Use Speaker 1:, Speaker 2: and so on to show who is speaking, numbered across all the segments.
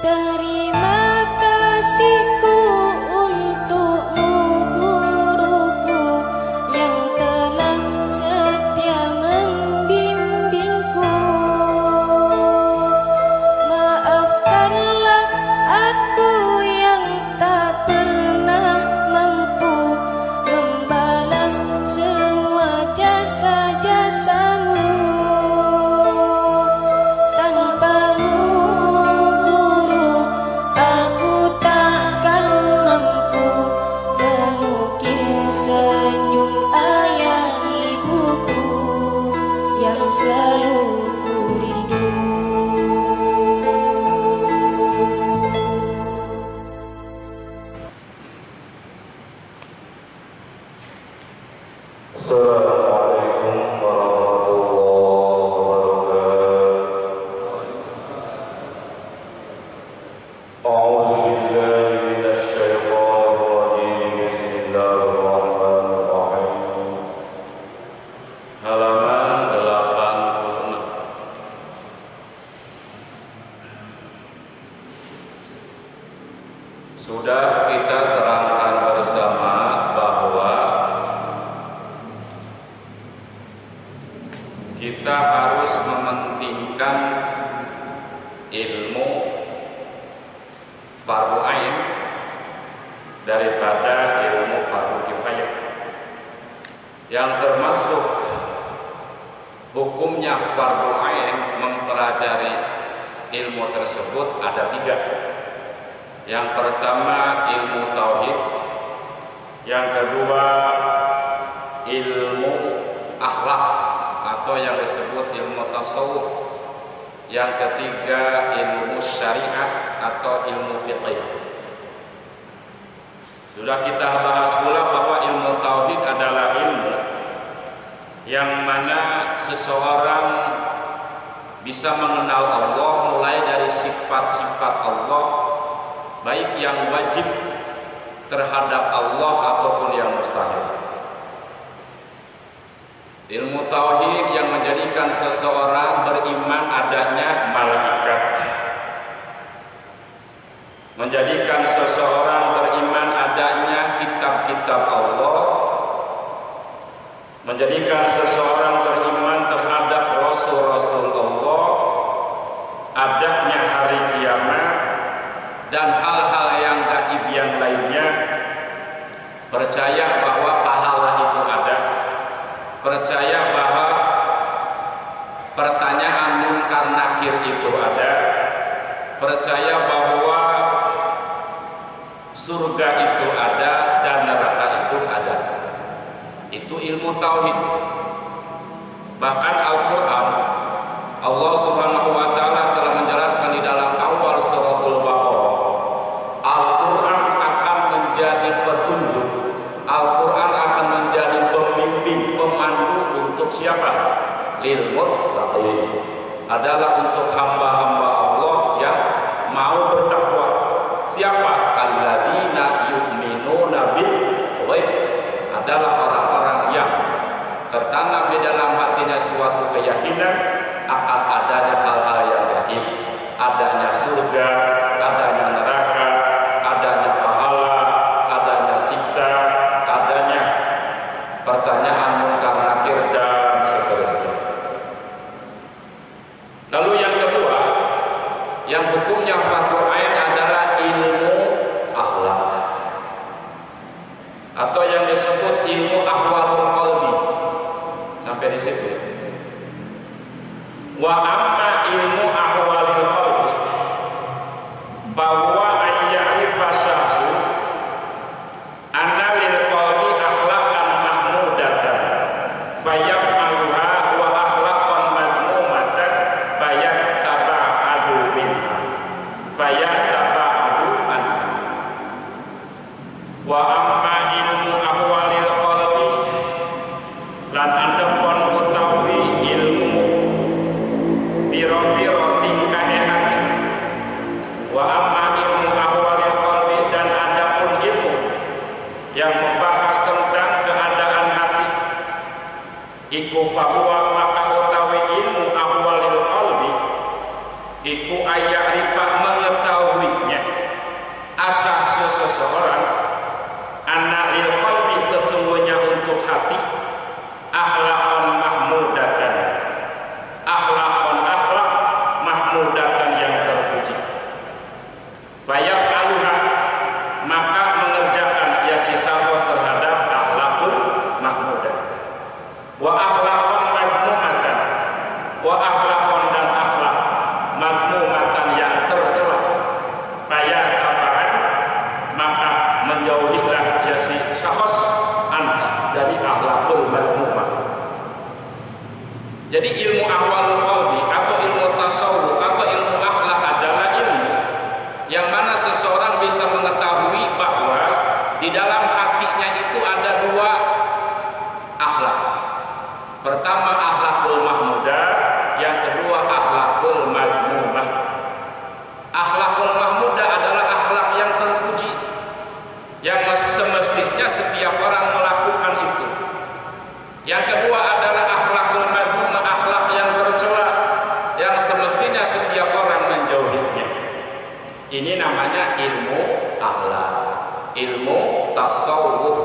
Speaker 1: Terima kasihku untukmu guruku yang telah setia membimbingku. Maafkanlah aku yang tak pernah mampu membalas semua jasa-jasamu. Tanpamu guru, aku takkan mampu menukir senyum ayah ibuku yang selalu ku rindu.
Speaker 2: Assalamualaikum warahmatullahi wabarakatuh. A'udzu billahi minasy syaithanir rajim. Bismillahirrahmanirrahim. Halaman 86. Sudah kita terangkan bersama bahwa kita harus mementingkan ilmu fardu ain daripada ilmu fardu kifayah. Yang termasuk hukumnya fardu ain mempelajari ilmu tersebut ada 3. Yang pertama ilmu tauhid, yang kedua ilmu akhlak atau yang disebut ilmu tasawuf, yang ketiga ilmu syariat atau ilmu fiqih. Sudah kita bahas pula bahwa ilmu tauhid adalah ilmu yang mana seseorang bisa mengenal Allah mulai dari sifat-sifat Allah, baik yang wajib terhadap Allah ataupun yang mustahil. Ilmu tauhid yang menjadikan seseorang beriman adanya malaikat, menjadikan seseorang beriman adanya kitab-kitab Allah, menjadikan seseorang beriman terhadap rasul-rasul Allah, adanya hari kiamat, dan hal-hal yang gaib yang lainnya. Percaya bahwa pahala itu ada, percaya bahwa pertanyaan munkar nakir itu ada, percaya bahwa surga itu ada dan neraka itu ada. Itu ilmu tauhid. Bahkan Al-Quran, Allah Subhanahu wa Ta'ala telah menjelaskan di dalam awal suratul Baqarah, Al-Quran akan menjadi petunjuk, Al-Quran akan menjadi pembimbing, pemandu untuk siapa? Lil muttaqin, adalah untuk hamba-hamba Allah yang mau bertakwa. Siapa? Alladzina yu'minuna bil ghaib, adalah orang-orang yang tertanam di dalam hatinya suatu keyakinan akan adanya hal-hal yang gaib, adanya surga, adanya neraka, adanya pahala, adanya siksa, adanya pertanyaan munkar nakir dan seterusnya. Lalu yang kedua, yang hukumnya fardu ain adalah ilmu akhlak atau yang disebut ilmu ahwalul qalbi. Sampai di situ. Wa amma ilmu ahwalil qalbi, bahwa ayyarifa syahsu anna lil qalbi akhlaqan mahmudatan fayaf'aluha wa akhlaqan mazmumatan fayataba'adu minha fayataba'adu anha. Wa amma ilmu ahwalil qalbi, lan andepon utawi ilmu biro-biro tingkahe hati. Wa amma ilmu ahwalil qalbi, dan adapun ilmu yang membahas tentang keadaan hati, iku fahuwa, maka utawi ilmu ahwalil qalbi iku ayarifa, mengetahui Jadi ilmu ahwal qalbi atau ilmu tasawuf atau ilmu akhlak adalah ilmu yang mana seseorang bisa mengetahui bahwa di dalam hatinya itu ada dua akhlak. Pertama akhlakul mahmudah, yang kedua akhlakul mazmumah. Akhlakul mahmudah adalah akhlak yang terpuji, yang semestinya setiap orang melakukan itu. Yang kedua adalah akhlakul mazmumah, akhlak yang tercela, yang semestinya setiap orang menjauhinya. Ini namanya ilmu akhlak, ilmu tasawuf.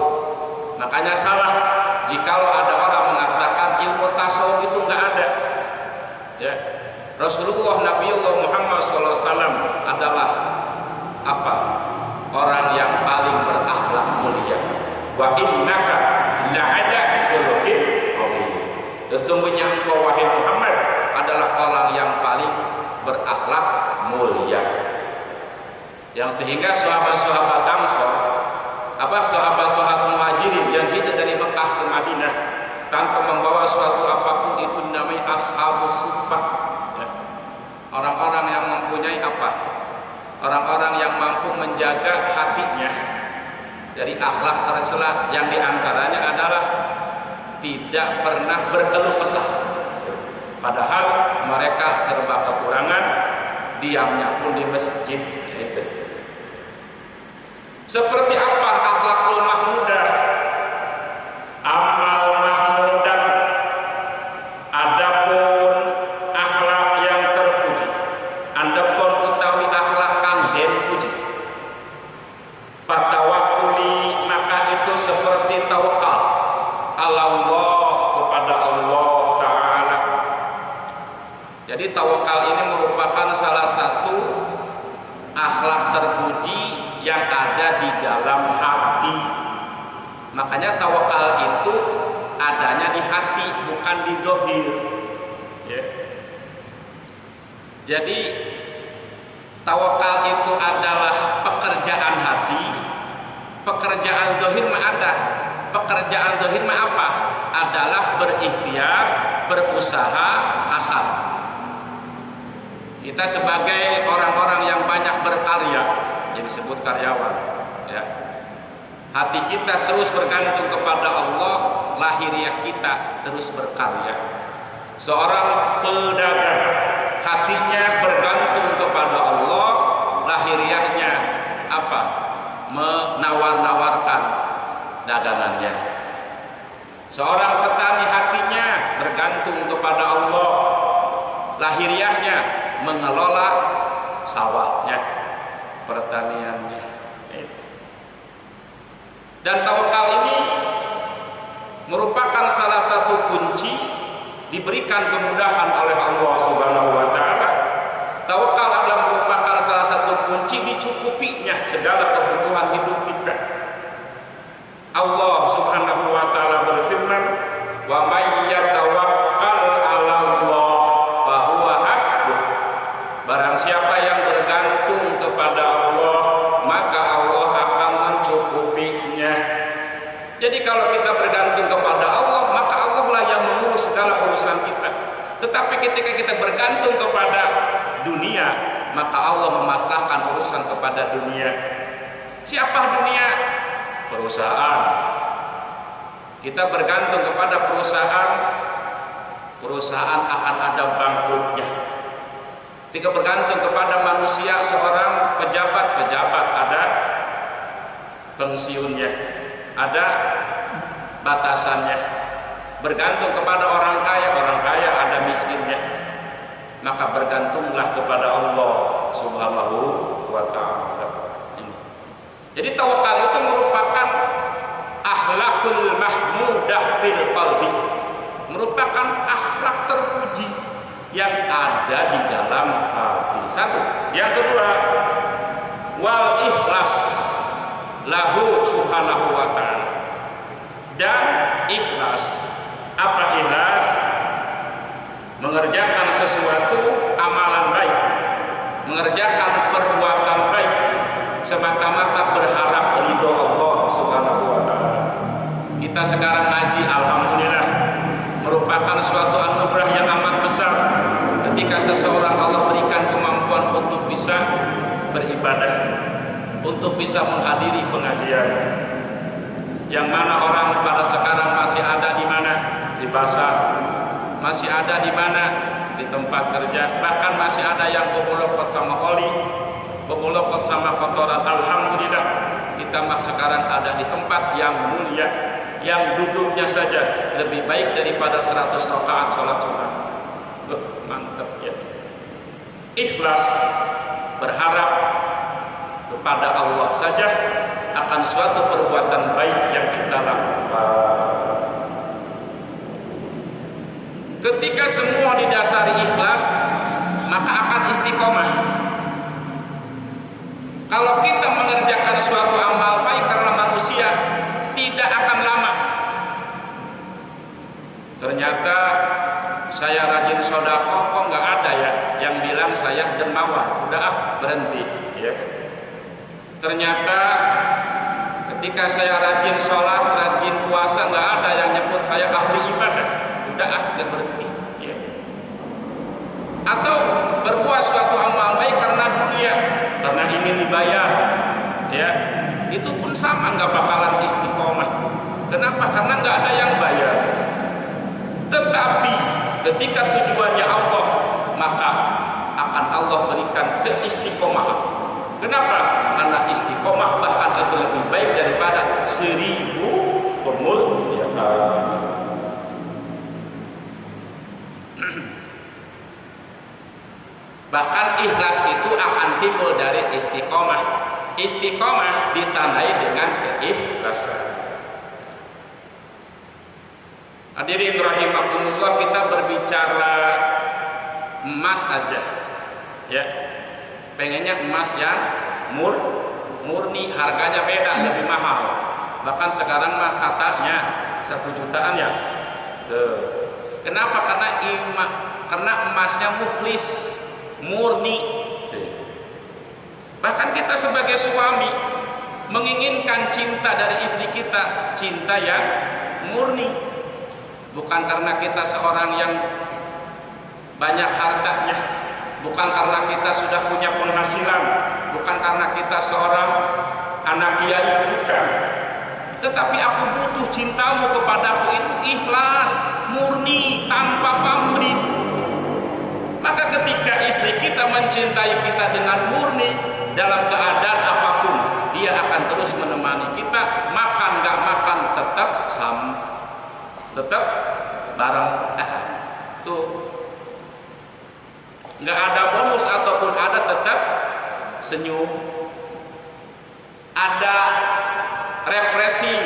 Speaker 2: Makanya salah jikalau ada orang mengatakan ilmu tasawuf itu enggak ada. Ya. Rasulullah Nabiullah Muhammad SAW adalah apa? Orang yang paling berakhlak mulia. Wa innaka la'ala khuluqin azim. Sesungguhnya engkau wahai Muhammad adalah orang yang paling berakhlak mulia. Yang sehingga sahabat-sahabat Ansor, sahabat-sahabat Muhajirin yang hijrah dari Mekah ke Madinah tanpa membawa suatu apapun, itu namanya ashabus suffah. Ya. Orang-orang yang mempunyai orang-orang yang mampu menjaga hatinya dari akhlak tercela, yang diantaranya adalah tidak pernah berkeluh kesah. Padahal mereka serba kekurangan, diamnya pun di masjid. Itu. Seperti apa akhlakul mahmudah? Amal mahmudat. Adapun akhlak yang terpuji, andapun utawi akhlak kang den puji. Patawakuli, maka itu seperti tawakal Allah, kepada Allah Ta'ala. Jadi tawakal ini merupakan salah satu akhlak terpuji yang ada di dalam hati. Makanya tawakal itu adanya di hati, bukan di zahir. Ya. Jadi tawakal itu adalah pekerjaan hati, pekerjaan zahir mah ada. Pekerjaan zahir mah apa? Adalah berikhtiar, berusaha, kasar. Kita sebagai orang-orang yang banyak berkarya, yang disebut karyawan, ya. Hati kita terus bergantung kepada Allah, lahiriah kita terus berkarya. Seorang pedagang, hatinya bergantung kepada Allah, lahiriahnya apa? Menawar-nawarkan dagangannya. Seorang petani, hatinya bergantung kepada Allah, lahiriahnya mengelola sawahnya, pertaniannya. Dan tawakal ini merupakan salah satu kunci diberikan kemudahan oleh Allah Subhanahu wa Ta'ala. Tawakal adalah merupakan salah satu kunci dicukupinya segala kebutuhan hidup kita. Allah Subhanahu wa Ta'ala berfirman, wa may yatawakkal 'ala Allah fa huwa hasbuh. Barang siapa yang bergantung kepada Allah, maka Allah akan mencukupinya. Jadi kalau kita bergantung kepada Allah, maka Allah lah yang mengurus segala urusan kita. Tetapi ketika kita bergantung kepada dunia, maka Allah memasrahkan urusan kepada dunia. Siapa dunia? Perusahaan. Kita bergantung kepada perusahaan, perusahaan akan ada bangkrutnya. Ketika bergantung kepada manusia, seorang pejabat ada pensiunnya, ada batasannya. Bergantung kepada orang kaya ada miskinnya. Maka bergantunglah kepada Allah Subhanahu wa Ta'ala. Jadi tawakal itu merupakan akhlakul mahmudah fil qalbi, merupakan akhlak terpuji yang ada di dalam hati. Satu. Yang kedua, wal ikhlas lahu subhanahu wa ta'ala. Dan ikhlas. Apa ikhlas? Mengerjakan sesuatu amalan baik, mengerjakan perbuatan baik semata-mata berharap ridho Allah Subhanahu wa Ta'ala. Kita sekarang ngaji, alhamdulillah, merupakan suatu anugerah yang amat besar ketika seseorang Allah berikan kemampuan untuk bisa beribadah, untuk bisa menghadiri pengajian. Yang mana orang pada sekarang masih ada di mana? Di pasar, masih ada di mana? Di tempat kerja, bahkan masih ada yang bobol-bobol sama oli, bobol-bobol sama kotoran. Alhamdulillah, kita sekarang ada di tempat yang mulia, yang duduknya saja lebih baik daripada 100 rakaat sholat sunat. Mantap ya. Ikhlas, berharap kepada Allah saja akan suatu perbuatan baik yang kita lakukan. Ketika semua didasari ikhlas, maka akan istiqomah. Kalau kita mengerjakan suatu amal baik karena manusia, tidak akan lama. Ternyata saya rajin sedekah, kok nggak ada ya yang bilang saya dermawan. Udah berhenti. Ya. Ternyata ketika saya rajin sholat, rajin puasa, nggak ada yang nyebut saya ahli ibadah. Udah berhenti. Ya. Atau berbuat suatu amal baik karena dunia, karena ingin dibayar, ya, itu pun sama, nggak bakalan istiqomah. Kenapa? Karena nggak ada yang bayar. Tetapi ketika tujuannya Allah, maka akan Allah berikan keistiqomahan. Kenapa? Karena istiqomah bahkan itu lebih baik daripada 1000 pemuliaan. Bahkan ikhlas itu akan timbul dari istiqomah. Istiqomah ditandai dengan keikhlasan. Hadirin rahimakumullah, kita berbicara emas aja, ya. Pengennya emas yang murni, harganya beda, lebih mahal. Bahkan sekarang mah katanya 1 jutaan ya. Kenapa? Karena emasnya muflis, murni. Bahkan kita sebagai suami menginginkan cinta dari istri kita, cinta yang murni. Bukan karena kita seorang yang banyak hartanya, bukan karena kita sudah punya penghasilan, bukan karena kita seorang anak kiai, bukan. Tetapi aku butuh cintamu kepadaku itu ikhlas, murni, tanpa pamrih. Maka ketika istri kita mencintai kita dengan murni, dalam keadaan apapun dia akan terus menemani kita. Makan gak makan tetap bareng. Tuh, nggak ada bonus ataupun ada, tetap senyum. Ada refreshing.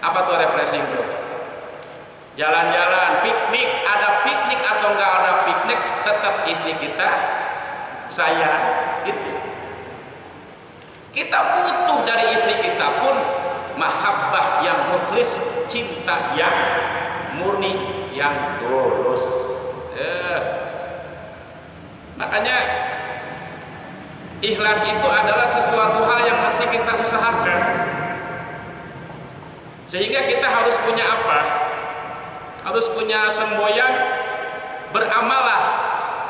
Speaker 2: Apa tuh refreshing tuh? Jalan-jalan, piknik. Ada piknik atau nggak ada piknik, tetap istri kita sayang. Itu kita butuh dari istri kita pun mahabbah yang mukhlis, cinta yang murni, yang tulus. Makanya ikhlas itu adalah sesuatu hal yang mesti kita usahakan. Sehingga kita harus punya apa? Harus punya semboyan, beramallah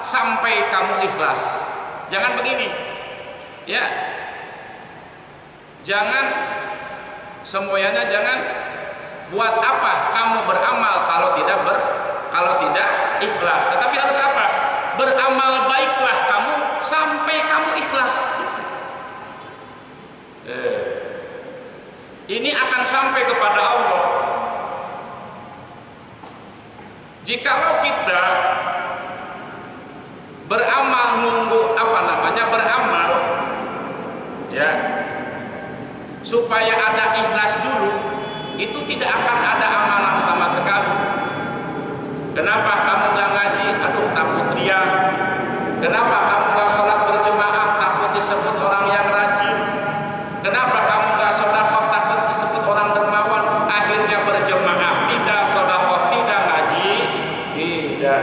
Speaker 2: sampai kamu ikhlas. Jangan begini, ya. Jangan semboyannya, jangan buat apa kamu beramal kalau tidak ikhlas. Tetapi harus apa? Beramal baiklah kamu sampai kamu ikhlas. Ini akan sampai kepada Allah. Jikalau kita beramal beramal, ya, supaya ada ikhlas dulu, itu tidak akan ada amalan sama sekali. Kenapa kamu nggak ngaji? Aduh, takut ria. Kenapa kamu nggak sholat berjemaah? Takut disebut orang yang rajin. Kenapa kamu nggak sedekah? Takut disebut orang dermawan. Akhirnya berjemaah tidak, sedekah tidak, ngaji tidak.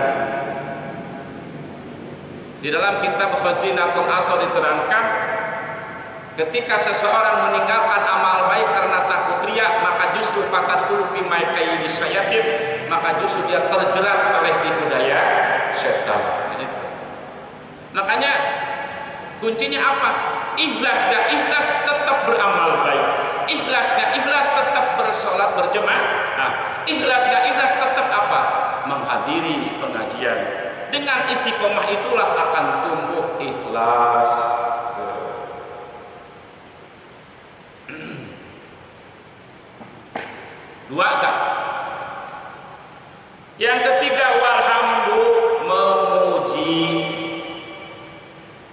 Speaker 2: Di dalam kitab Khazinatul Asr diterangkan, ketika seseorang meninggalkan amal baik karena takut riya, maka justru fatat hulupi maikaini syayatin, maka justru dia terjerat oleh tipu daya setan. Itu. Makanya kuncinya apa? Ikhlas gak ikhlas tetap beramal baik. Ikhlas gak ikhlas tetap bersolat berjemaah. Nah, ikhlas gak ikhlas tetap apa? Menghadiri pengajian. Dengan istiqomah itulah akan tumbuh ikhlas. Dua kah? Yang ketiga, walhamdu, memuji.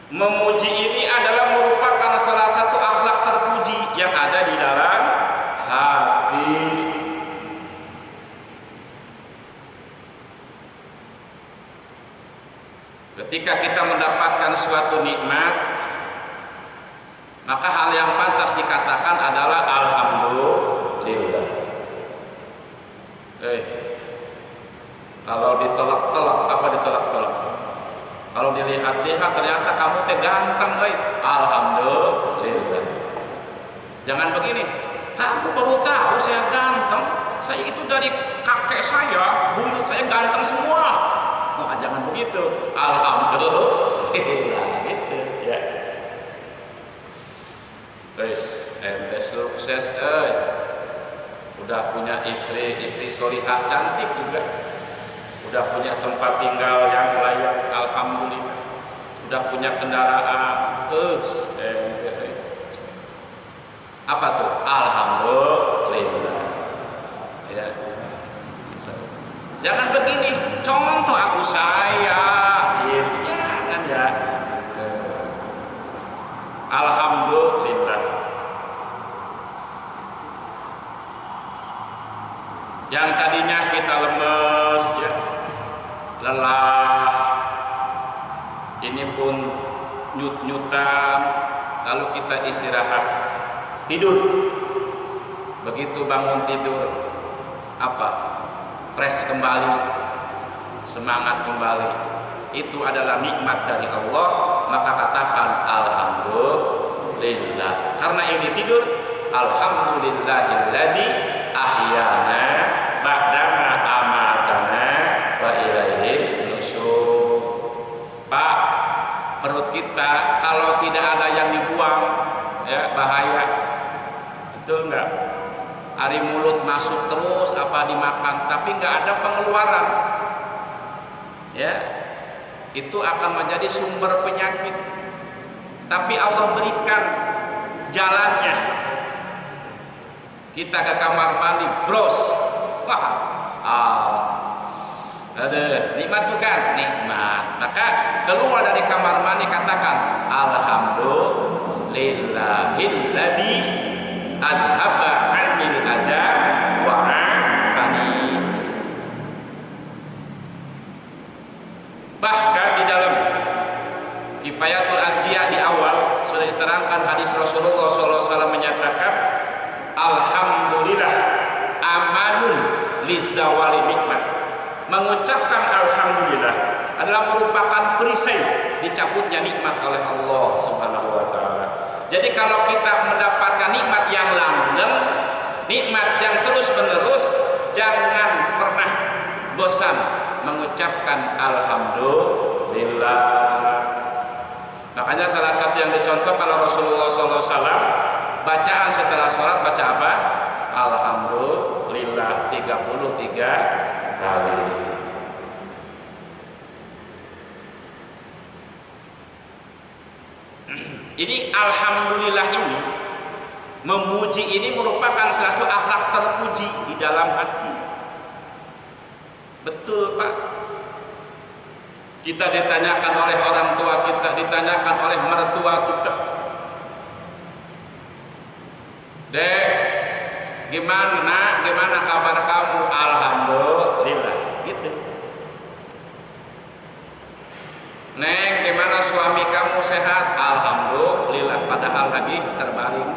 Speaker 2: Memuji ini adalah merupakan salah satu akhlak terpuji yang ada di dalam hati. Ketika kita mendapatkan suatu nikmat, maka hal yang pantas dikatakan adalah alhamdulillah. Kalau ditelak-telak, apa ditelak-telak? Kalau dilihat-lihat ternyata kamu teh ganteng, alhamdulillah. Jangan begini, kamu baru tahu saya ganteng, saya itu dari kakek saya, buyut saya ganteng semua. Wah, jangan begitu, alhamdulillah, gitu ya. Guys, ente sukses, udah punya istri solihah cantik juga, udah punya tempat tinggal yang layak, alhamdulillah, udah punya kendaraan, apa tuh? Alhamdulillah. Ya. Jangan begini, contoh aku saya, gitu, jangan ya. Alhamdulillah. Yang tadinya kita lemes, ya, lelah, ini pun nyut-nyutan, lalu kita istirahat, tidur. Begitu bangun tidur, apa? Fresh kembali, semangat kembali. Itu adalah nikmat dari Allah, maka katakan alhamdulillah. Karena ini tidur, alhamdulillahilladzi ahyana ba'dama amatana wa ilaihin nusyur. Pak, perut kita kalau tidak ada yang dibuang, ya bahaya. Betul enggak? Hari mulut masuk terus apa dimakan, tapi nggak ada pengeluaran, ya itu akan menjadi sumber penyakit. Tapi Allah berikan jalannya. Kita ke kamar mandi, bros, wah, ada nikmat bukan? Nikmat. Maka keluar dari kamar mandi katakan alhamdulillahilladzi azhaba anil azab wa afani. Bahkan di dalam Kifayatul Azkiyah di awal sudah diterangkan hadis Rasulullah SAW menyatakan alhamdulillah amanun lizawali nikmat. Mengucapkan alhamdulillah adalah merupakan perisai dicabutnya nikmat oleh Allah Subhanahu wa taala. Jadi kalau kita mendapatkan nikmat yang langgeng, nikmat yang terus-menerus, jangan pernah bosan mengucapkan alhamdulillah. Makanya salah satu yang dicontoh kalau Rasulullah SAW bacaan setelah sholat baca apa? Alhamdulillah 33 kali. Ini alhamdulillah ini, memuji ini merupakan salah satu akhlak terpuji di dalam hati. Betul Pak. Kita ditanyakan oleh orang tua kita, ditanyakan oleh mertua kita, Dek, gimana kabar kamu? Alhamdulillah, gitu. Neng, gimana suami kamu sehat? Alhamdulillah, padahal lagi terbaring.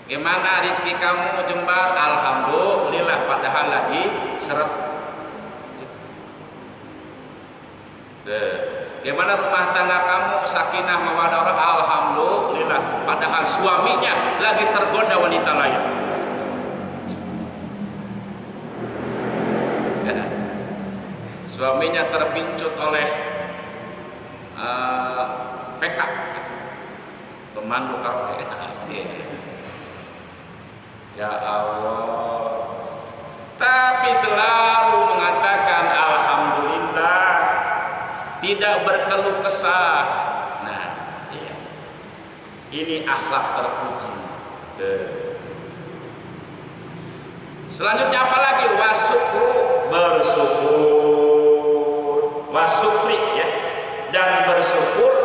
Speaker 2: Gimana rezeki kamu jembar? Alhamdulillah, padahal lagi seret. Gimana rumah tangga kamu? Sakinah mawaddah warahmah? Alhamdulillah, padahal suaminya lagi tergoda wanita lain. suaminya terpincut oleh PK, pemandu kafe. Ya Allah, tapi selalu mengatakan alhamdulillah, tidak berkeluh kesah. Nah, iya. Ini akhlak terpuji. Selanjutnya apa lagi? Wasyukru, bersyukur, wasyukri ya, dan bersyukur,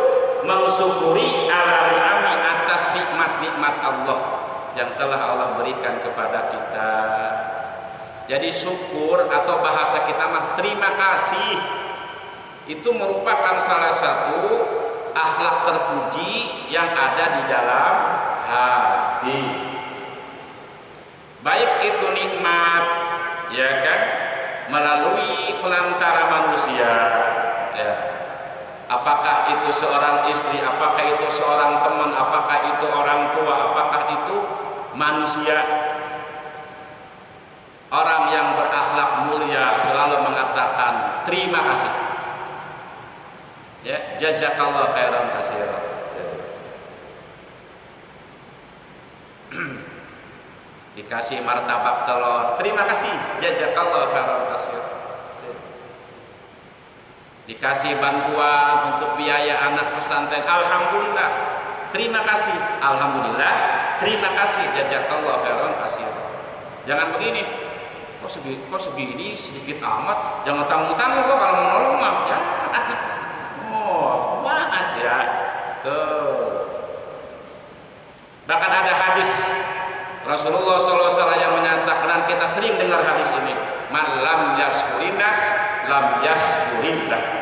Speaker 2: mensyukuri ala ni'ami, atas nikmat-nikmat Allah yang telah Allah berikan kepada kita. Jadi syukur atau bahasa kita mah terima kasih, itu merupakan salah satu akhlak terpuji yang ada di dalam hati. Baik itu nikmat, ya kan, melalui pelantara manusia, ya. Apakah itu seorang istri, apakah itu seorang teman, apakah itu orang tua, apakah itu manusia. Orang yang berakhlak mulia selalu mengatakan terima kasih. Ya, jazakallahu khairan katsiran. Dikasih martabak telur, terima kasih, jazakallahu khairan katsiran. Dikasih bantuan untuk biaya anak pesantren, alhamdulillah, terima kasih, alhamdulillah, terima kasih, jazakallahu khairan katsiran. Jangan begini, kok segini sedikit amat, jangan tanggung-tanggung kok kalau mau nolong mah ya. Oh, maas ya. Tuh. Bahkan ada hadis Rasulullah SAW yang menyatakan, dan kita sering dengar hadis ini, man lam yaskurinas lam yaskurillah.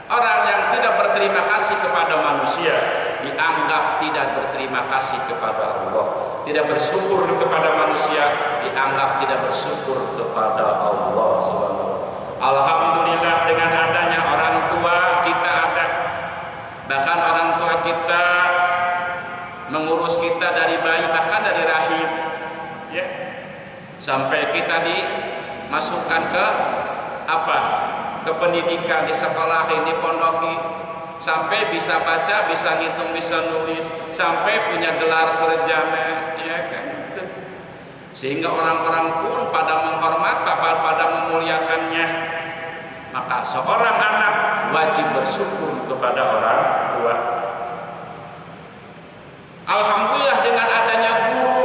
Speaker 2: Orang yang tidak berterima kasih kepada manusia dianggap tidak berterima kasih kepada Allah. Tidak bersyukur kepada manusia dianggap tidak bersyukur kepada Allah Subhanahu. Alhamdulillah dengan adanya orang tua kita ada, bahkan orang tua kita mengurus kita dari bayi, bahkan dari rahim, ya, sampai kita dimasukkan ke apa? Ke pendidikan, di sekolah ini pondoki, sampai bisa baca, bisa ngitung, bisa nulis, sampai punya gelar sarjana, ya kan? Sehingga orang-orang pun pada menghormat, pada memuliakannya. Maka seorang anak wajib bersyukur kepada orang tua. Alhamdulillah dengan adanya guru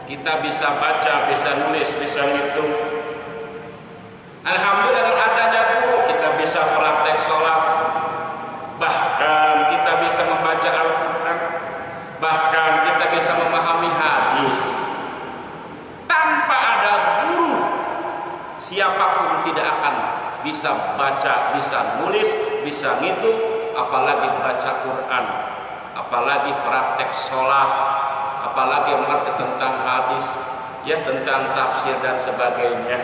Speaker 2: kita bisa baca, bisa nulis, bisa ngitung. Alhamdulillah dengan adanya guru kita bisa praktek sholat, bahkan kita bisa membaca Al-Quran, bahkan kita bisa memahami hadis. Tanpa ada guru, siapapun tidak akan bisa baca, bisa nulis, bisa ngitung, apalagi baca Quran, apalagi praktek sholat, apalagi mengerti tentang hadis, ya, tentang tafsir dan sebagainya.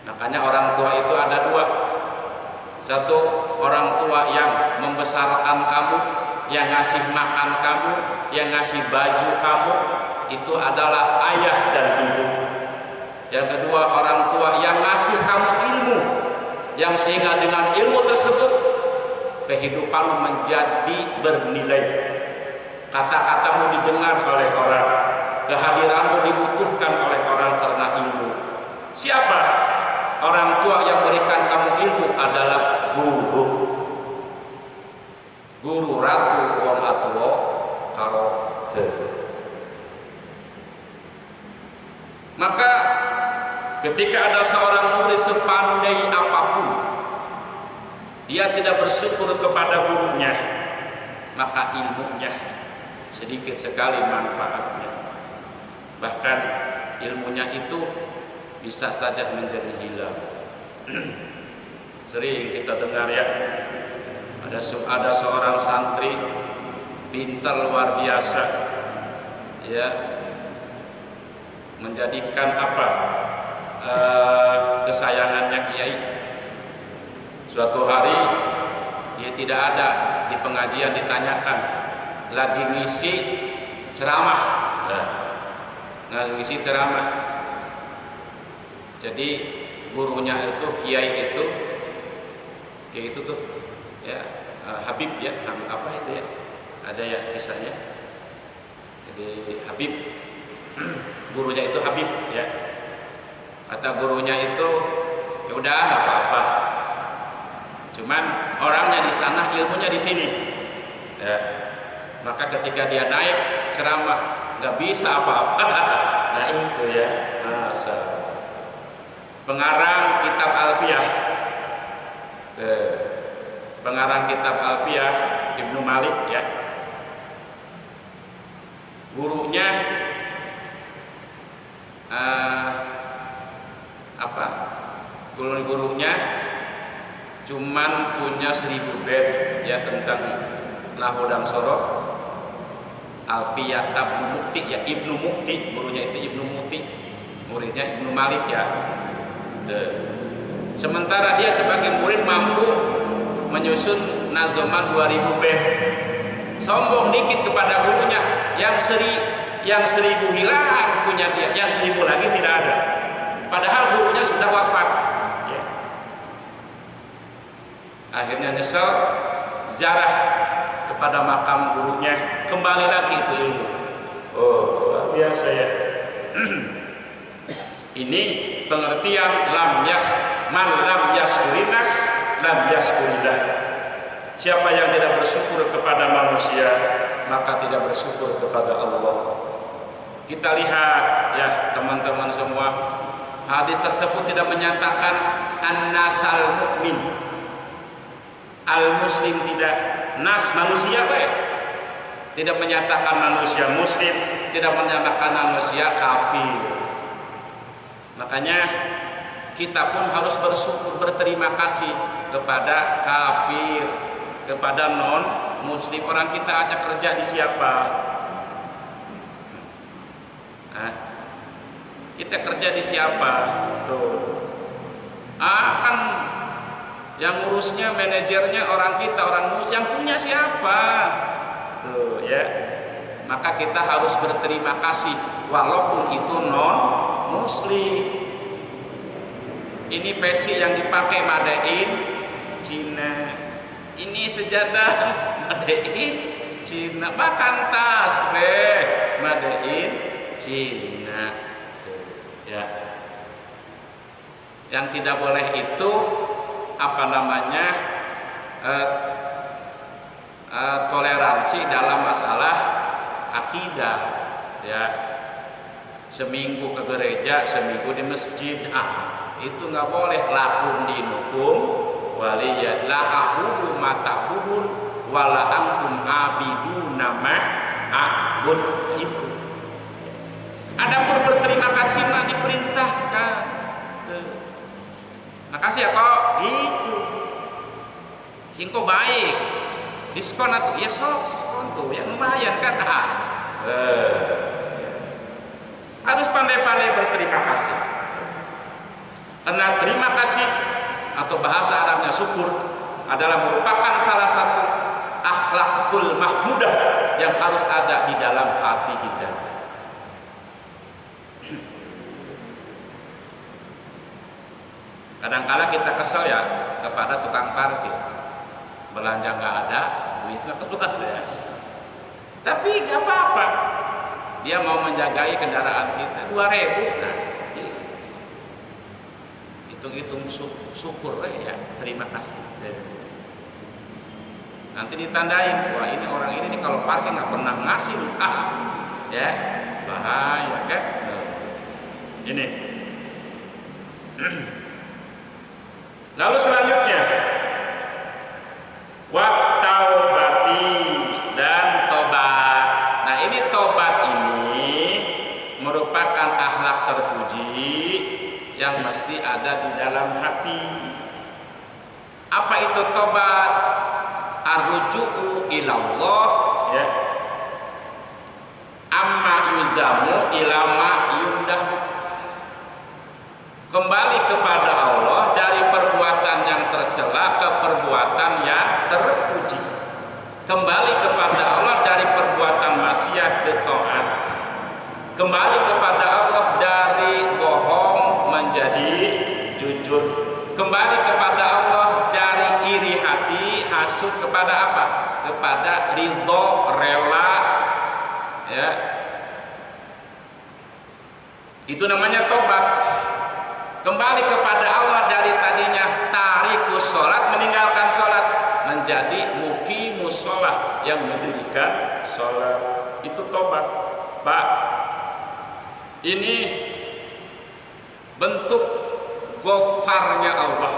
Speaker 2: Makanya orang tua itu ada dua. Satu, orang tua yang membesarkan kamu, yang ngasih makan kamu, yang ngasih baju kamu, itu adalah ayah dan ibu. Yang kedua, orang tua yang ngasih kamu ilmu, yang sehingga dengan ilmu tersebut kehidupanmu menjadi bernilai. Kata-katamu didengar oleh orang, kehadiranmu dibutuhkan oleh orang karena ilmu. Siapa? Orang tua yang memberikan kamu ilmu adalah guru. Guru ratu wong atuwa karo dewa. Maka ketika ada seorang murid sepandai apapun, dia tidak bersyukur kepada gurunya, maka ilmunya sedikit sekali manfaatnya. Bahkan ilmunya itu bisa saja menjadi hilang. Sering kita dengar ya, ada seorang santri pintar luar biasa, ya, menjadikan kesayangannya kiai. Suatu hari dia tidak ada di pengajian, ditanyakan lagi ngisi ceramah, ngisi ceramah. Jadi gurunya itu kiai itu tuh ya, Habib ya, apa itu ya, ada ya kisahnya. Jadi Habib gurunya itu Habib ya, kata gurunya itu ya udah nggak apa-apa, cuman orangnya di sana, ilmunya di sini ya. Maka ketika dia naik ceramah nggak bisa apa-apa. Nah itu ya, pengarang kitab Alfiyah, Ibnu Malik ya, gurunya gurunya cuman punya 1000 bait ya tentang nahwu dan sorof. Alfiyah Ibnu Mukti ya, Ibnu Mukti, gurunya itu Ibnu Mukti, muridnya Ibnu Malik ya. Sementara dia sebagai murid mampu menyusun nazoman 2000 bait. Sombong dikit kepada gurunya, yang 1000 hilang punya dia, yang 1000 lagi tidak ada. Padahal gurunya sudah wafat. Ya. Akhirnya nyesel, ziarah kepada makam gurunya, kembali lagi itu ilmu. Oh, luar biasa ya. Ini pengertian man lam yaskurinas lam yaskurillah. Siapa yang tidak bersyukur kepada manusia, maka tidak bersyukur kepada Allah. Kita lihat ya teman-teman semua, hadis tersebut tidak menyatakan an-nasal mukmin, al-muslim tidak, nas manusia baik. Tidak menyatakan manusia muslim, tidak menyatakan manusia kafir. Makanya kita pun harus bersyukur, berterima kasih kepada kafir, kepada non muslim. Orang kita aja kerja di siapa? Kita kerja di siapa? Tuh. Kan yang ngurusnya, manajernya orang kita, orang muslim. Yang punya siapa? Tuh ya. Maka kita harus berterima kasih walaupun itu non muslim. Ini peci yang dipakai made in Cina. Ini sejadah made in Cina. Bahkan tas made in Cina. Tuh, ya. Yang tidak boleh itu toleransi dalam masalah akidah ya. Seminggu ke gereja, seminggu di masjid, itu nggak boleh. Lakum dinukum waliyat la a'budu ma ta'budun wala antum abiduna ma a'bud. Itu adapun berterima kasih mah diperintahkan. Makasih ya kok gitu. Singko baik. Diskon atau ya sok diskon tuh yang lumayan kan. Harus pandai-pandai berterima kasih. Karena terima kasih atau bahasa Arabnya syukur adalah merupakan salah satu akhlakul mahmudah yang harus ada di dalam hati kita. Kadang-kala kita kesel ya kepada tukang parkir, belanja nggak ada, duitnya keluar ya. Tapi nggak apa-apa, dia mau menjagai kendaraan kita 2.000, nah, hitung-hitung syukur ya, terima kasih. Nanti ditandain, wah ini orang ini nih kalau parkir nggak pernah ngasih, ya bahaya kan? Ini. Lalu selanjutnya wat taubati, dan tobat. Nah ini tobat ini merupakan akhlak terpuji yang mesti ada di dalam hati. Apa itu tobat? Ar-ruju'u ilallah ya. Amma yuzamu ilama yundahu. Kembali kepada Allah dari perbuatan yang tercela ke perbuatan yang terpuji. Kembali kepada Allah dari perbuatan maksiat ke taat. Kembali kepada Allah dari bohong menjadi jujur, kembali kepada Allah dari iri hati, hasud kepada apa? Kepada ridho, rela, ya. Itu namanya tobat. Kembali kepada Allah dari tadinya tarikus sholat, meninggalkan sholat, menjadi muqimus sholat, yang mendirikan sholat. Itu tobat, Pak. Ini bentuk ghafarnya Allah,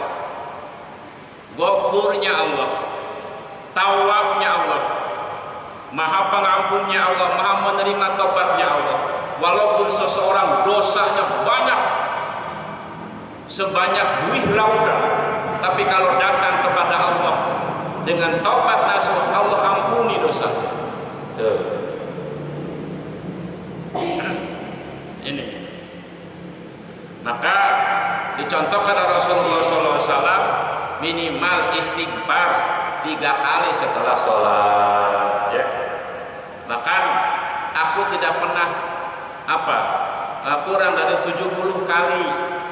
Speaker 2: ghafurnya Allah, tawabnya Allah, maha pengampunnya Allah, maha menerima tobatnya Allah. Walaupun seseorang dosanya banyak sebanyak buih lautan, tapi kalau datang kepada Allah dengan taubat nasuh, Allah ampuni dosanya. Tuh. Ini maka dicontohkan oleh Rasulullah SAW, minimal istighfar 3 kali setelah sholat, ya. Bahkan aku tidak pernah kurang dari 70 kali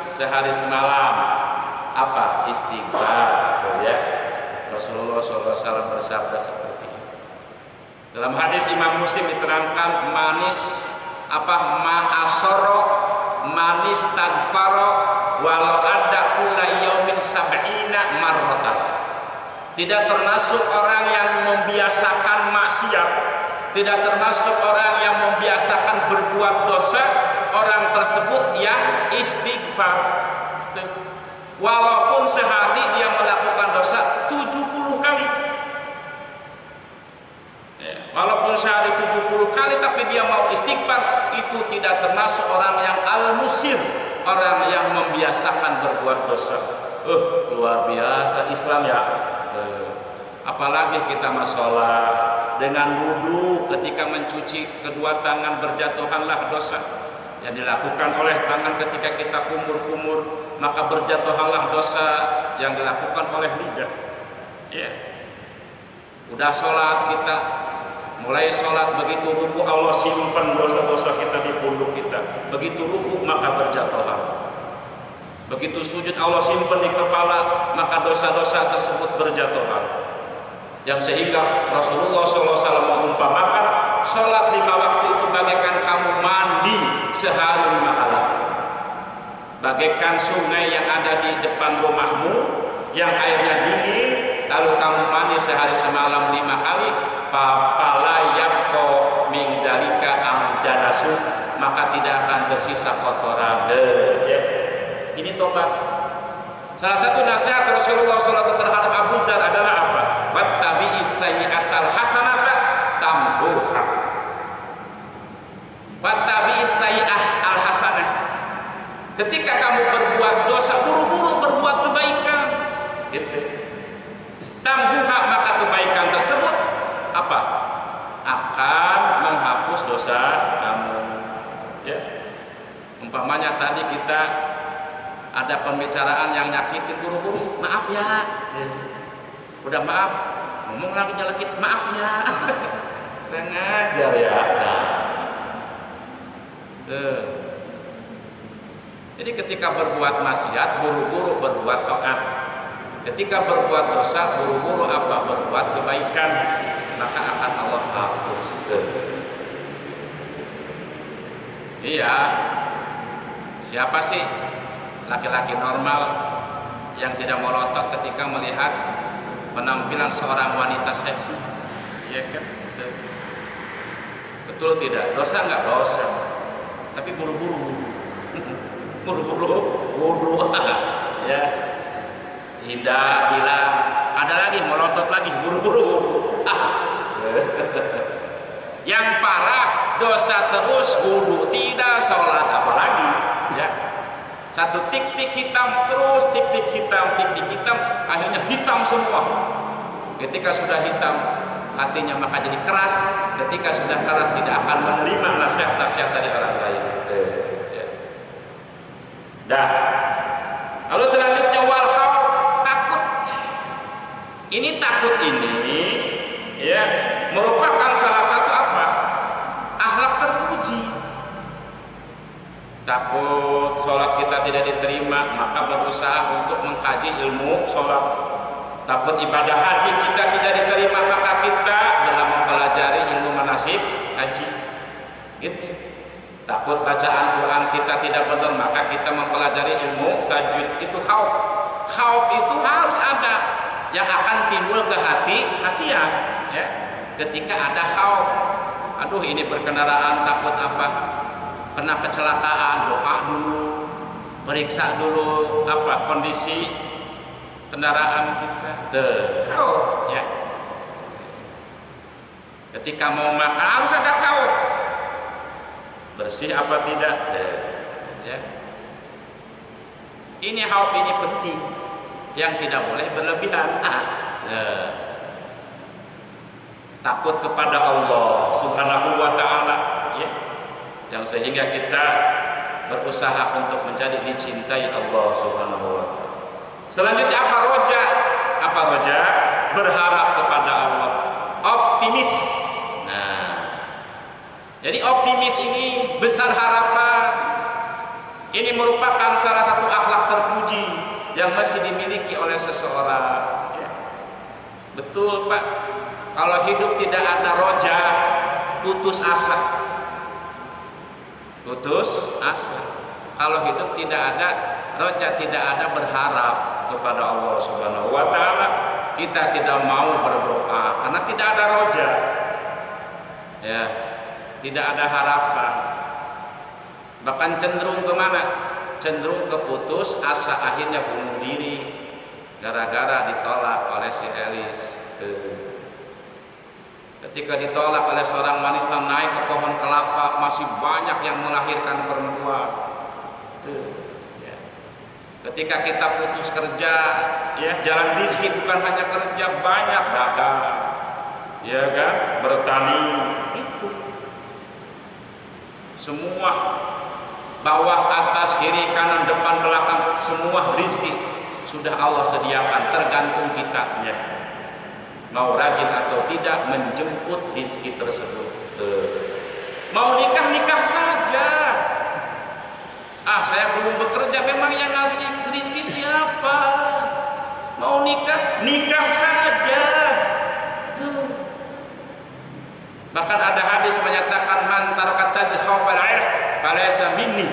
Speaker 2: sehari semalam istighfar, ya. Rasulullah SAW bersabda seperti itu. Dalam hadis Imam Muslim diterangkan, manis ma'asoro manis tagfaro walau ada kula yaumin sab'ina marrotan. Tidak termasuk orang yang membiasakan maksiat, tidak termasuk orang yang membiasakan berbuat dosa, orang tersebut yang istighfar. Walaupun sehari dia melakukan dosa 70 kali, walaupun sehari 70 kali, tapi dia mau istighfar, itu tidak termasuk orang yang al-musir, orang yang membiasakan berbuat dosa. Luar biasa Islam, ya. Apalagi kita sholat dengan wudu, ketika mencuci kedua tangan berjatuhanlah dosa. Yang dilakukan oleh tangan ketika kita kumur-kumur, maka berjatuhanlah dosa yang dilakukan oleh lidah. Ya. Udah sholat kita, mulai sholat, begitu ruku Allah simpan dosa-dosa kita di pundak kita. Begitu ruku maka berjatuhan. Begitu sujud Allah simpan di kepala, maka dosa-dosa tersebut berjatuhan. Yang sehingga Rasulullah SAW mengumpamakan sholat 5 waktu itu bagaikan kamu mandi sehari 5 kali. Bagaikan sungai yang ada di depan rumahmu yang airnya dingin, lalu kamu mandi sehari semalam 5 kali, fala yabqa min dzalika amdanasu, maka tidak akan tersisa kotoran. Ya. Ini tobat. Salah satu nasihat Rasulullah SAW terhadap Abu Dzar adalah apa? Wattabi'is sayyi'atal hasanata tamhuha. Wattabi'is sayyi'ah al hasanah. Ketika kamu berbuat dosa, buru-buru berbuat kebaikan. Gitu. Tamhuha, maka kebaikan tersebut akan menghapus dosa kamu. Ya. Umpamanya tadi kita ada pembicaraan yang nyakitin, buru-buru maaf ya, udah maaf, ngomong lagi nyelekit, maaf ya. Sengaja ya. Jadi ketika berbuat maksiat, buru-buru berbuat taat. Ketika berbuat dosa, buru-buru berbuat kebaikan, maka akan Allah hapus. Iya. Siapa sih laki-laki normal yang tidak melotot ketika melihat penampilan seorang wanita seksi? Ya kan? Betul tidak? Dosa nggak? Dosa. Tapi buru-buru wudu. Buru-buru wudu. Ya. Hindar, hilang. Ada lagi melotot lagi, buru-buru wudu. Yang parah dosa terus, wudu tidak, sholat apalagi, ya. Satu tik-tik hitam terus, tik-tik hitam, akhirnya hitam semua. Ketika sudah hitam, hatinya maka jadi keras. Ketika sudah keras, tidak akan menerima nasihat-nasihat dari orang lain. Ya. Dah. Lalu selanjutnya walhaw, takut. Ini takut ini, ya, merupakan salah satu akhlak terpuji. takut sholat kita tidak diterima, maka berusaha untuk mengkaji ilmu sholat. Takut ibadah haji kita tidak diterima, maka kita dalam mempelajari ilmu manasik haji. Gitu. Takut bacaan Quran kita tidak benar, maka kita mempelajari ilmu tajwid. Itu khauf. Khauf itu harus ada yang akan timbul ke hatian, ya. Ketika ada khauf, aduh ini berkendaraan takut apa? Kena kecelakaan, doa dulu, periksa dulu apa kondisi kendaraan kita. Khauf, ya. Ketika mau makan harus ada khauf. Bersih apa tidak? Ya. Ini khauf ini penting, yang tidak boleh berlebihan. Takut kepada Allah Subhanahu wa taala, ya. Yang sehingga kita berusaha untuk menjadi dicintai Allah Subhanahu wa taala. Selanjutnya apa roja? Apa roja? Berharap kepada Allah, optimis. Nah, jadi optimis ini besar harapan. Ini merupakan salah satu akhlak terpuji yang mesti dimiliki oleh seseorang. Ya. Betul Pak, kalau hidup tidak ada roja, putus asa. Putus asa. Kalau hidup tidak ada roja, tidak ada berharap kepada Allah Subhanahu wa taala, kita tidak mau berdoa karena tidak ada roja. Ya, tidak ada harapan. Bahkan cenderung kemana? Cenderung ke putus asa, akhirnya bunuh diri gara-gara ditolak oleh si Elis. Ketika ditolak oleh seorang wanita naik ke pohon kelapa, masih banyak yang melahirkan perempuan. Ya. Ketika kita putus kerja, ya, jalan rezeki bukan hanya kerja, banyak dagang, ya kan, bertani, itu semua, bawah, atas, kiri, kanan, depan, belakang, semua rezeki sudah Allah sediakan, tergantung kitanya mau rajin atau tidak menjemput rezeki tersebut. Mau nikah, nikah saja. Saya belum bekerja, memang yang ngasih rezeki siapa? Mau nikah, nikah saja. Tuh. Bahkan ada hadis menyatakan man taraka tazkhafal 'air falaysa minni.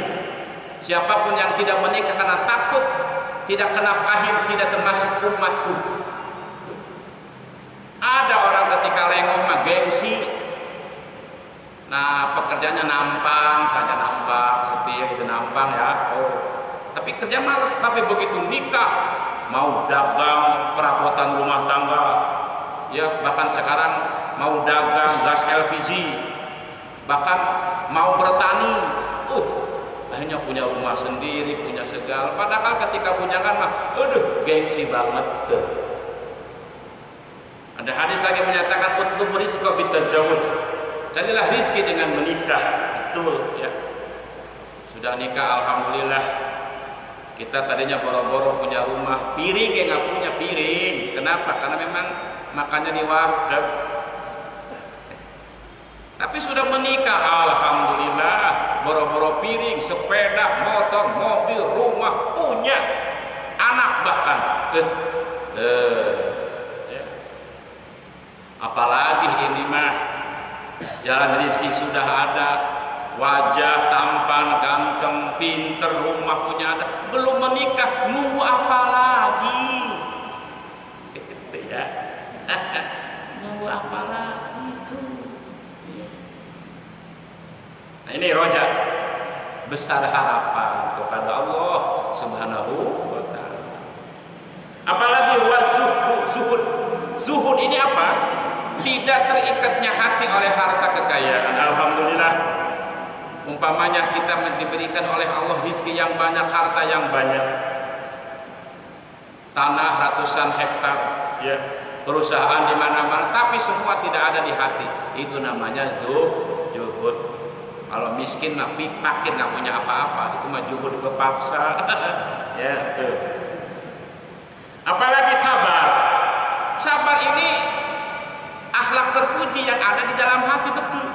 Speaker 2: Siapapun yang tidak menikah karena takut tidak kenafkahin, tidak termasuk umatku. Ada orang ketika lengok mah gengsi. Nah, pekerjaannya nampang saja, nampang, setia gitu, nampang ya. Tapi kerja malas, tapi begitu nikah mau dagang perabotan rumah tangga. Ya, bahkan sekarang mau dagang gas LPG. Bahkan mau bertani. Akhirnya punya rumah sendiri, punya segala. Padahal ketika bujangan mah gengsi banget tuh. Ada hadis lagi menyatakan utlub rizqa bitazawuj. Carilah rizki dengan menikah. Betul ya. Sudah nikah alhamdulillah. Kita tadinya boro-boro punya rumah, piring ya nggak punya piring. Kenapa? Karena memang makannya di warteg. Tapi sudah menikah alhamdulillah, boro-boro piring, sepeda, motor, mobil, rumah, punya anak bahkan. Apalagi ini mah jalan rezeki sudah ada, wajah tampan, ganteng, pinter, rumah punya ada, belum menikah, nunggu apa lagi? Gitu ya. Nunggu apa lagi itu? Nah ini roja, besar harapan kepada Allah Subhanahu wa taala. Apalagi zuhud. Zuhud ini apa? Tidak terikatnya hati oleh harta kekayaan. Alhamdulillah. Umpamanya kita diberikan oleh Allah rezeki yang banyak, harta yang banyak, tanah ratusan hektar, ya, perusahaan di mana-mana, tapi semua tidak ada di hati. Itu namanya zuhud. Kalau miskin mah pikir nggak punya apa-apa, itu mah zuhud kepaksa. Ya, tuh. Apalagi sabar. Sabar ini akhlak terpuji yang ada di dalam hati, betul.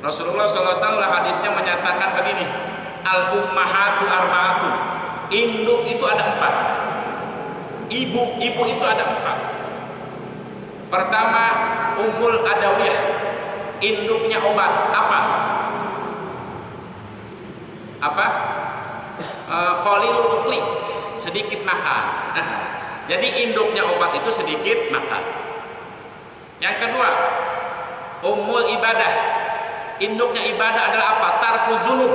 Speaker 2: Rasulullah SAW hadisnya menyatakan begini, Al ummahatu arba'atun. Induk itu ada 4. Ibu itu ada 4. Pertama, Ummul Adawiyah, induknya obat. Apa? Qalilul ukli, sedikit makan. Jadi induknya obat itu sedikit makan. Yang kedua, Ummul Ibadah, induknya ibadah adalah apa? Tarku dzunub,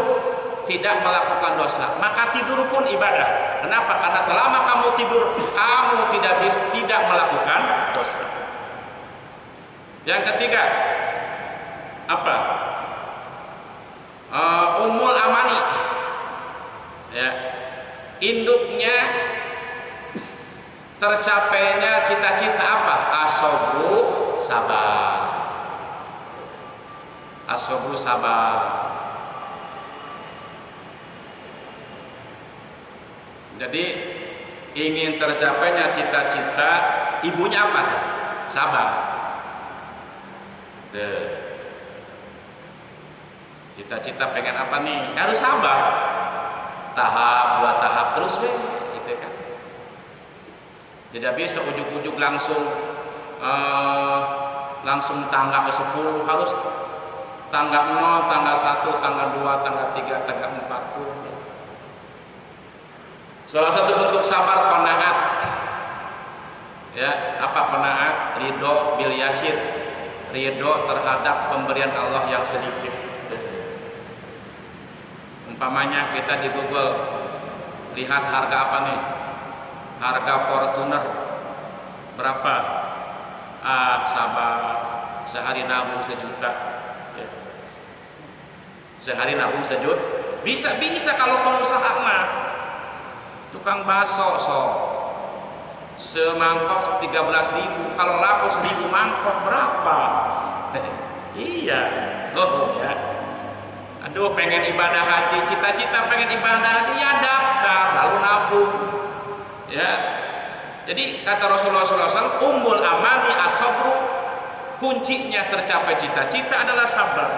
Speaker 2: tidak melakukan dosa. Maka tidur pun ibadah. Kenapa? Karena selama kamu tidur, kamu tidak melakukan dosa. Yang ketiga, apa? Ummul Amani, ya, induknya tercapainya cita-cita apa? As-sabru, sabar. As-sabru, sabar. Jadi ingin tercapainya cita-cita, ibunya apa tuh? Sabar. Cita-cita pengen apa nih? Harus sabar. Tahap, 2 tahap terus gitu kan. Tidak bisa ujuk-ujuk langsung tangga ke 10, harus tangga 0, tangga 1, tangga 2, tangga 3, tangga 4 tuh. Salah satu bentuk sabar qanaat. Ya, apa qanaat? Ridho bil yasir. Ridho terhadap pemberian Allah yang sedikit. Umpamanya kita di Google lihat harga apa nih? Harga Fortuner berapa? Sabar, sehari nabung 1 juta. Ya. Sehari nabung 1 juta. Bisa kalau pengusaha mah. Tukang bakso semangkok 13.000, kalau laku 1.000 mangkok berapa? Iya, ya. Aduh, pengen ibadah haji, cita-cita pengen ibadah haji, ya daftar lalu nabung, ya. Jadi kata Rasulullah SAW, ummul amani as-sabru, kuncinya tercapai cita-cita adalah sabar.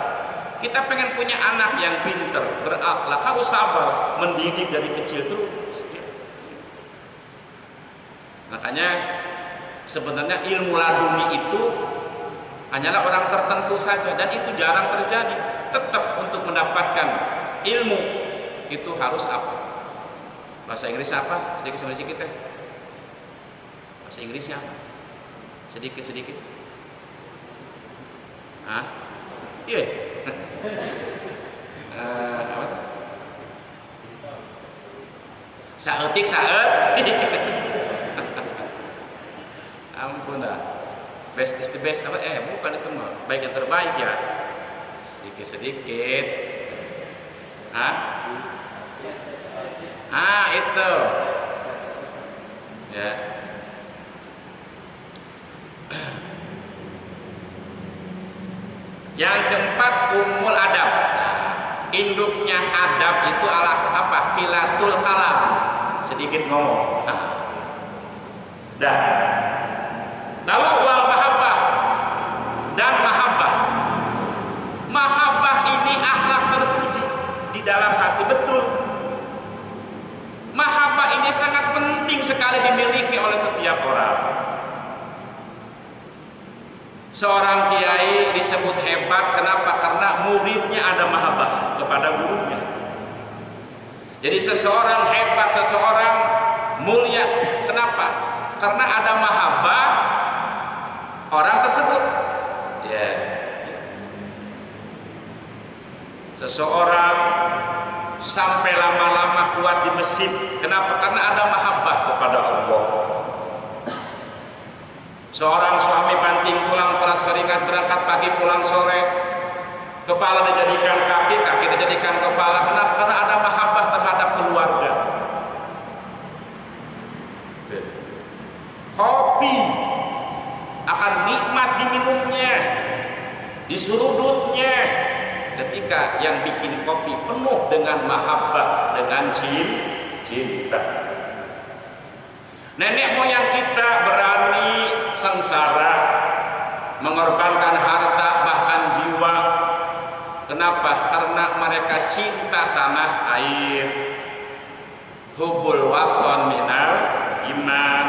Speaker 2: Kita pengen punya anak yang pinter, berakhlak, harus sabar, mendidik dari kecil terus. Makanya sebenarnya ilmu laduni itu hanyalah orang tertentu saja, dan itu jarang terjadi. Tetap untuk mendapatkan ilmu itu harus apa? Bahasa Inggris apa? Sedikit ya. Bahasa Inggrisnya apa? Sedikit. Iya. Apa? Saeutik. Ampun dah. Best is the best apa? Bukan itu mah. Baik yang terbaik ya. Sedikit. Itu. Ya. Yang keempat, ummul adab. Induknya adab itu adalah apa? Qilatul kalam. Sedikit ngomong. Lalu wal mahabbah, dan mahabbah. Mahabbah ini akhlak terpuji di dalam hati, betul. Mahabbah ini sangat penting sekali dimiliki oleh setiap orang. Seorang kiai disebut hebat, kenapa? Karena muridnya ada mahabbah kepada gurunya. Jadi seseorang hebat, seseorang mulia, kenapa? Karena ada mahabbah orang tersebut. Ya. Seseorang sampai lama-lama kuat di masjid, kenapa? Karena ada mahabbah kepada Allah. Seorang suami banting tulang peras keringat, berangkat pagi pulang sore, kepala dijadikan kaki, kaki dijadikan kepala. Kenapa? Karena ada mahabbah terhadap keluarga. Kopi akan nikmat diminumnya, disurudutnya, ketika yang bikin kopi penuh dengan mahabbah, dengan cinta. Nenek moyang kita berani sengsara, mengorbankan harta bahkan jiwa. Kenapa? Karena mereka cinta tanah air. Hubul waton minal iman.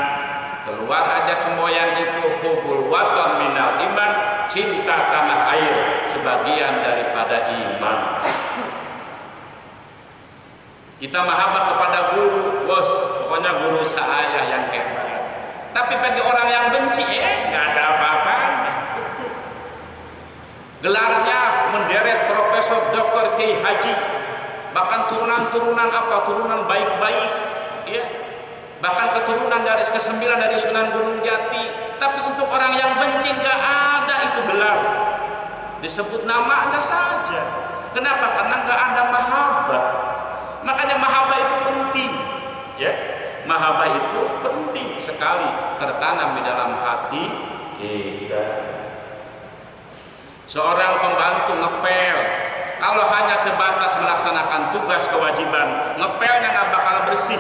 Speaker 2: Keluar aja semboyan itu, hubul waton minal iman, cinta tanah air sebagian daripada iman. Kita mahabbah kepada guru, bos, pokoknya guru saya yang hebat. Tapi bagi orang yang benci, nggak ada apa-apanya. Gelarnya menderet Profesor Dr. Kiai Haji, bahkan turunan-turunan apa? Turunan baik-baik, ya. Bahkan keturunan dari ke-9 dari Sunan Gunung Jati. Tapi untuk orang yang benci nggak ada itu gelar. Disebut namanya saja. Kenapa? Karena nggak ada mahabbah. Makanya mahabbah itu penting, ya. Mahabbah itu penting sekali tertanam di dalam hati kita. Seorang pembantu ngepel, kalau hanya sebatas melaksanakan tugas kewajiban, ngepelnya nggak bakal bersih.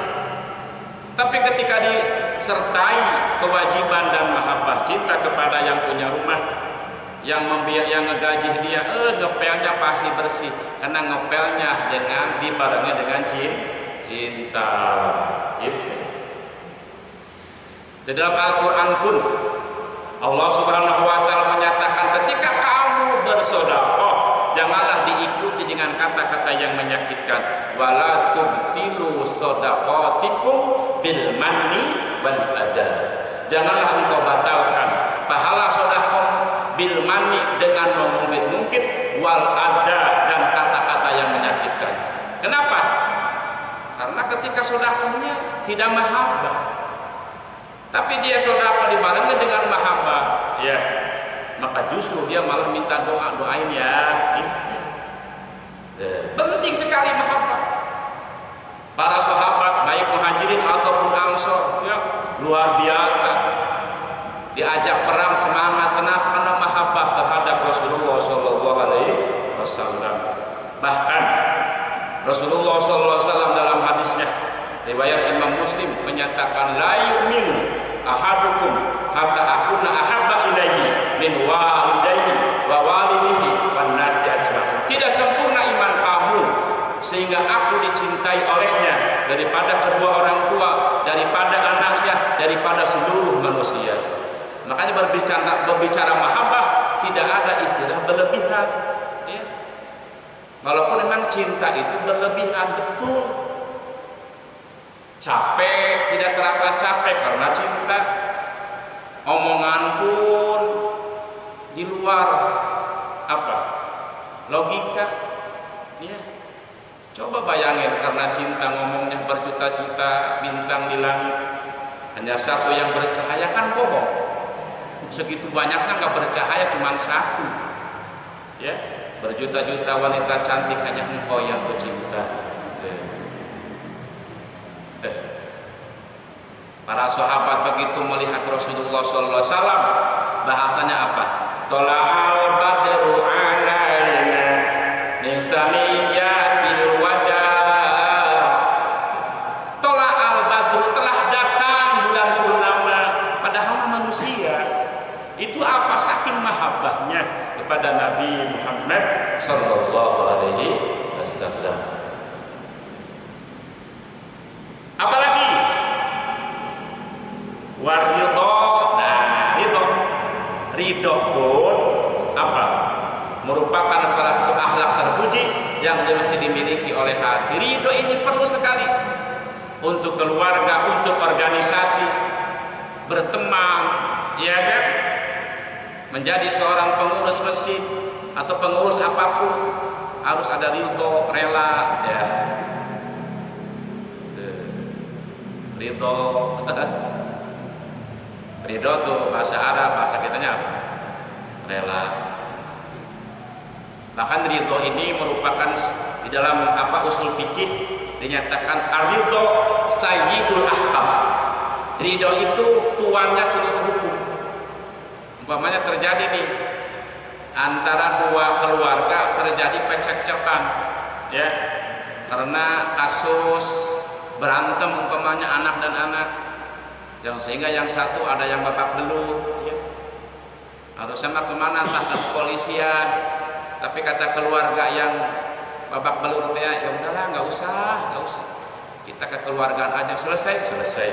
Speaker 2: Tapi ketika disertai kewajiban dan mahabbah, cinta kepada yang punya rumah, yang ngegaji dia, ngepelnya pasti bersih, karena ngepelnya dibarengi dengan cinta. Gitu. Di dalam Al-Quran pun Allah Subhanahu wa Ta'ala menyatakan, ketika kamu bersedekah, janganlah diikuti dengan kata-kata yang menyakitkan. Wala tubtilu shadaqatikum bil manni wal adza. Janganlah engkau batalkan pahala sedekah bil manni dengan mengungkit-ungkit, wal adza, dan kata-kata yang menyakitkan. Kenapa? Karena ketika sedekahnya tidak mahabbah, tapi dia sedekah dibarengi dengan mahabbah, ya, maka justru dia malah minta doain ya. Penting sekali mahabbah. Para sahabat baik muhajirin ataupun ansor, ya, luar biasa. Diajak perang semangat. Kenapa? Karena mahabbah terhadap Rasulullah SAW. Bahkan Rasulullah SAW dalam hadisnya riwayat Imam Muslim menyatakan, la yu'minu ahadukum hatta akuna ahabba ilaihi min walidayhi wa walidihi wan nasi ajma'in. Tidak sempurna iman kamu sehingga aku dicintai olehnya daripada kedua orang tua, daripada anaknya, daripada seluruh manusia. Makanya berbicara mahabbah tidak ada istilah berlebihan, ya. Walaupun memang cinta itu berlebihan, betul. Capek, tidak terasa capek karena cinta. Omongan pun di luar apa? Logika, ya. Coba bayangin, karena cinta ngomongnya berjuta-juta bintang di langit, hanya satu yang bercahaya, kan bohong. Segitu banyaknya nggak bercahaya, cuma satu, ya. Berjuta-juta wanita cantik, hanya engkau yang kucinta. Para sahabat begitu melihat Rasulullah SAW, bahasanya apa? Tola'al badru alaina min saniyatil wada. Tola'al badru, telah datang bulan purnama. Padahal manusia itu apa? Saking mahabbahnya kepada Nabi Muhammad sallallahu alaihi wasallam. Apalagi waridho. Nah, ridho pun apa? Merupakan salah satu akhlak terpuji yang mesti dimiliki oleh hati. Ridho ini perlu sekali untuk keluarga, untuk organisasi, berteman, ya kan? Menjadi seorang pengurus masjid atau pengurus apapun harus ada ridho, rela, ya. Ridho. Ridho tuh bahasa Arab, bahasa kitanya apa? Rela. Bahkan ridho ini merupakan di dalam apa usul fikih dinyatakan ar-ridho sayyidul ahkam. Ridho itu tuannya seluruh hukum. Umpamanya terjadi nih antara dua keluarga terjadi pecekcokan, ya, karena kasus berantem umpamanya anak dan anak, yang sehingga yang satu ada yang babak belur, ya. Harus sama kemana, entah ke kepolisian, Tapi kata keluarga yang babak belur teh, ya udahlah, nggak usah. Kita kekeluargaan aja, selesai.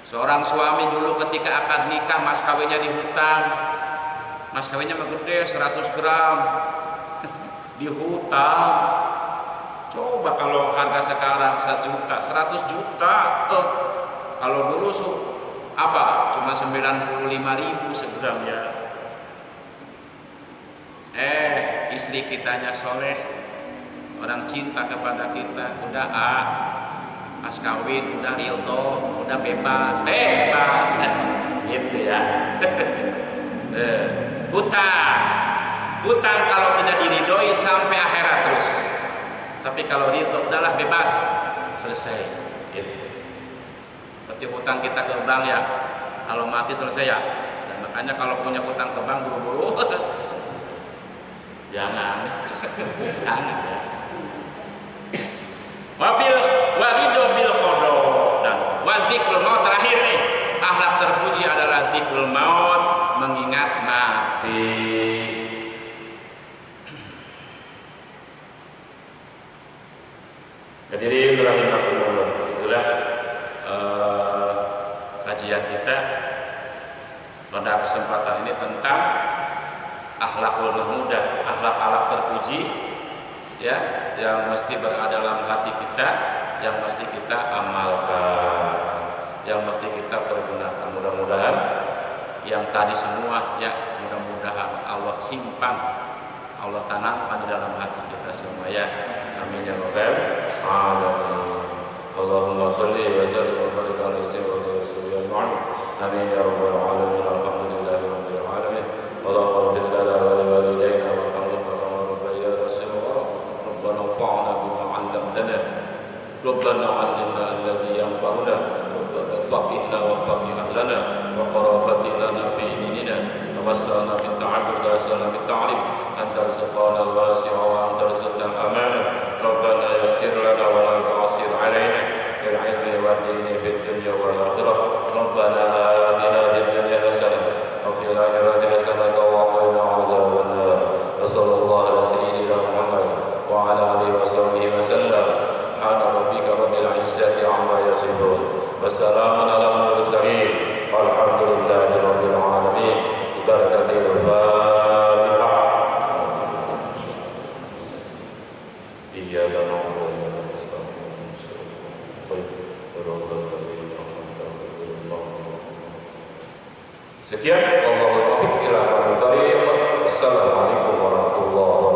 Speaker 2: Seorang suami dulu ketika akad nikah, mas kawinnya dihutang. Mas kawinnya mah gede, 100 gram. Dihutang. Coba kalau harga sekarang 1 juta, 100 juta. Kalau dulu cuma 95.000 segram ya. Istri kitanya soleh, orang cinta kepada kita, udah mas kawin, udah ridho, udah bebas, gitu ya. Hutang kalau tidak diridhoi sampai akhirat terus. Tapi kalau ridho, udahlah bebas, selesai. Gitu. Seperti hutang kita ke bank ya, kalau mati selesai ya. Dan makanya kalau punya hutang ke bank buru-buru. Jangan ya. Waridho bil qada dan wazikrul maut. Terakhir nih, akhlak terpuji adalah zikrul maut, mengingat mati. Hadirin rahimakumullah, itulah kajian kita pada kesempatan ini tentang akhlakul mahmudah, akhlak terpuji ya, yang mesti berada dalam hati kita, yang mesti kita amalkan, yang mesti kita pergunakan. Mudah-mudahan yang tadi semua ya, mudah-mudahan Allah simpan, Allah tanamkan di dalam hati kita semua ya. Amin ya rabbal alamin. Allahumma shalli wa sallim wa barik ala sayyidina Muhammad. Amin ya rabbal alamin. Alhamdulillahi rabbil alamin. Allahumma ighfir lana wa liwalidayna warhamhuma kama rabbayana shaghira. Rabbana anfa'na bima 'allamtana. Rabbana 'allimna alladhi yanfa'una. Rabbana faqihna wa faqih ahlana wa qarabatina fi dinina. Tawassalna fit ta'abbud wa salna fit ta'lim. Anta rizqana al-wasi'a wa anta rizqana al-amanah. Rabbana yassir lana wa la tu'assir 'alaina bil 'ilmi wad dini fid dunya wal akhirah. Rabbana atina fid dunya hasanah wa fil akhirati hasanah wa qina adzaban nar. Wassallallahu ala sayyidina Muhammad wa ala alihi wa sahbihi wa sallam. Subhana rabbika rabbil izzati 'amma yasifun. Wassalamun ala mursalin. Walhamdulillahi rabbil alamin. Barakatil Fatihah. Iyyaka na'budu wa iyyaka nasta'in. Sekian, wallahul muwaffiq ila aqwamit thoriq. Wassalamualaikum warahmatullahi wabarakatuh.